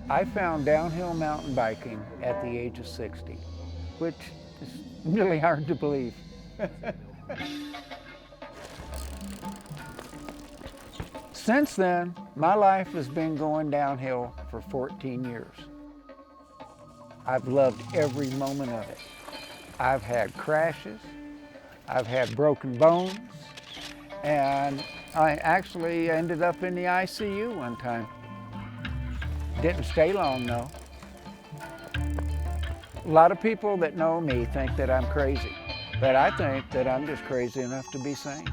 I found downhill mountain biking at the age of 60, which is really hard to believe. Since then, my life has been going downhill for 14 years. I've loved every moment of it. I've had crashes, I've had broken bones, and I actually ended up in the ICU one time. Didn't stay long though. A lot of people that know me think that I'm crazy, but I think that I'm just crazy enough to be sane.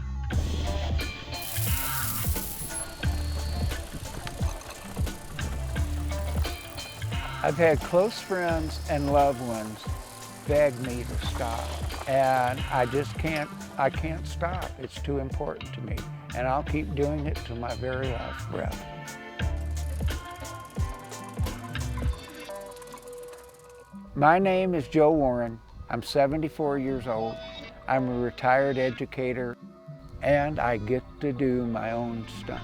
I've had close friends and loved ones beg me to stop, and I can't stop. It's too important to me, and I'll keep doing it to my very last breath. My name is Joe Warren. I'm 74 years old. I'm a retired educator, and I get to do my own stunts.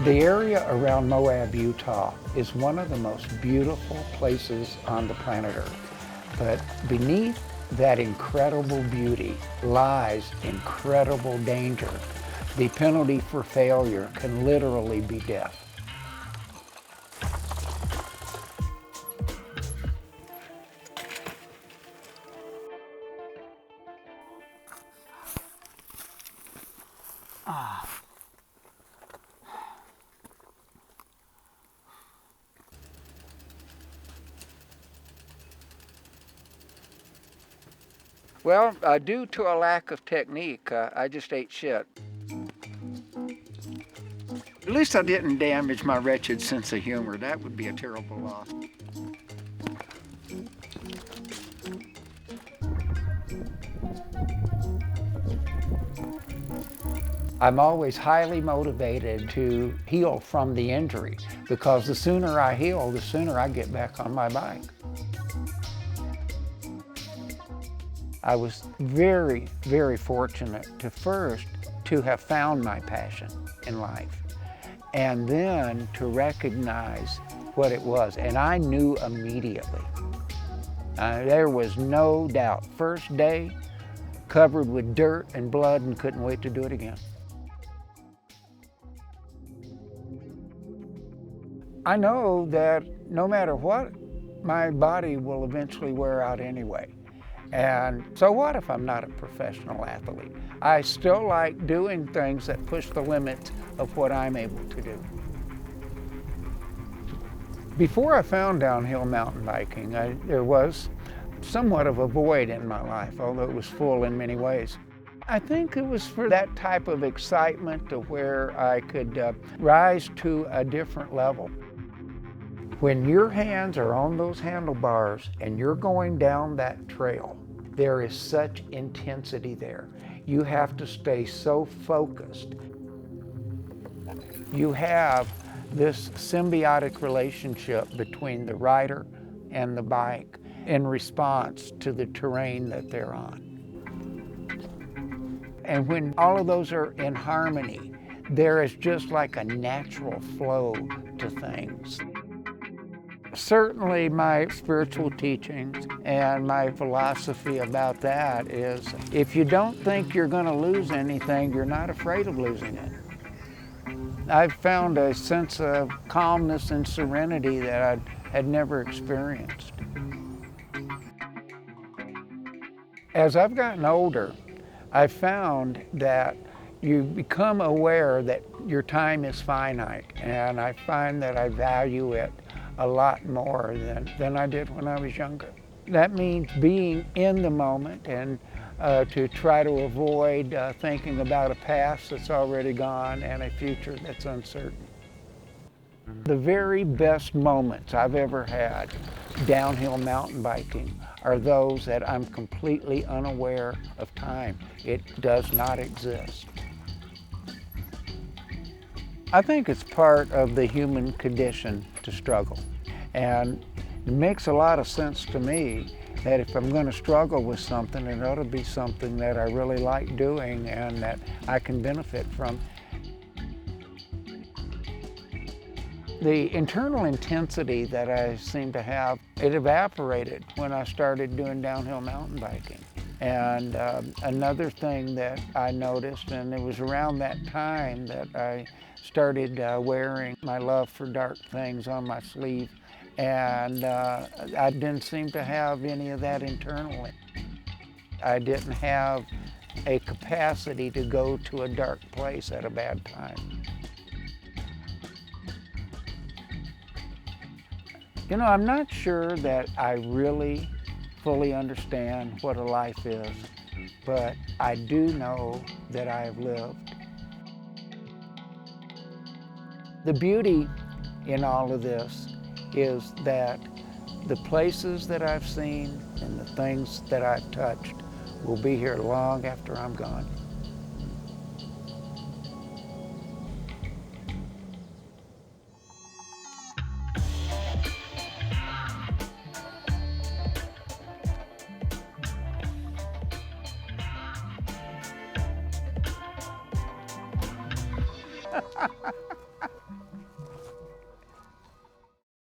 The area around Moab, Utah is one of the most beautiful places on the planet Earth. But beneath that incredible beauty lies incredible danger. The penalty for failure can literally be death. Well, due to a lack of technique, I just ate shit. At least I didn't damage my wretched sense of humor. That would be a terrible loss. I'm always highly motivated to heal from the injury, because the sooner I heal, the sooner I get back on my bike. I was very, very fortunate to have found my passion in life, and then to recognize what it was. And I knew immediately. There was no doubt. First day, covered with dirt and blood, and couldn't wait to do it again. I know that no matter what, my body will eventually wear out anyway. And so what if I'm not a professional athlete? I still like doing things that push the limits of what I'm able to do. Before I found downhill mountain biking, there was somewhat of a void in my life, although it was full in many ways. I think it was for that type of excitement to where I could rise to a different level. When your hands are on those handlebars and you're going down that trail, there is such intensity there. You have to stay so focused. You have this symbiotic relationship between the rider and the bike in response to the terrain that they're on. And when all of those are in harmony, there is just like a natural flow to things. Certainly my spiritual teachings and my philosophy about that is, if you don't think you're going to lose anything, you're not afraid of losing it. I've found a sense of calmness and serenity that I had never experienced. As I've gotten older, I've found that you become aware that your time is finite, and I find that I value it a lot more than I did when I was younger. That means being in the moment and to try to avoid thinking about a past that's already gone and a future that's uncertain. The very best moments I've ever had downhill mountain biking are those that I'm completely unaware of time. It does not exist. I think it's part of the human condition to struggle. And It makes a lot of sense to me that if I'm going to struggle with something, it ought to be something that I really like doing and that I can benefit from. The internal intensity that I seem to have, it evaporated when I started doing downhill mountain biking. And another thing that I noticed, and it was around that time that I started wearing my love for dark things on my sleeve, and I didn't seem to have any of that internally. I didn't have a capacity to go to a dark place at a bad time. You know, I'm not sure that I really fully understand what a life is, but I do know that I have lived. The beauty in all of this is that the places that I've seen and the things that I've touched will be here long after I'm gone.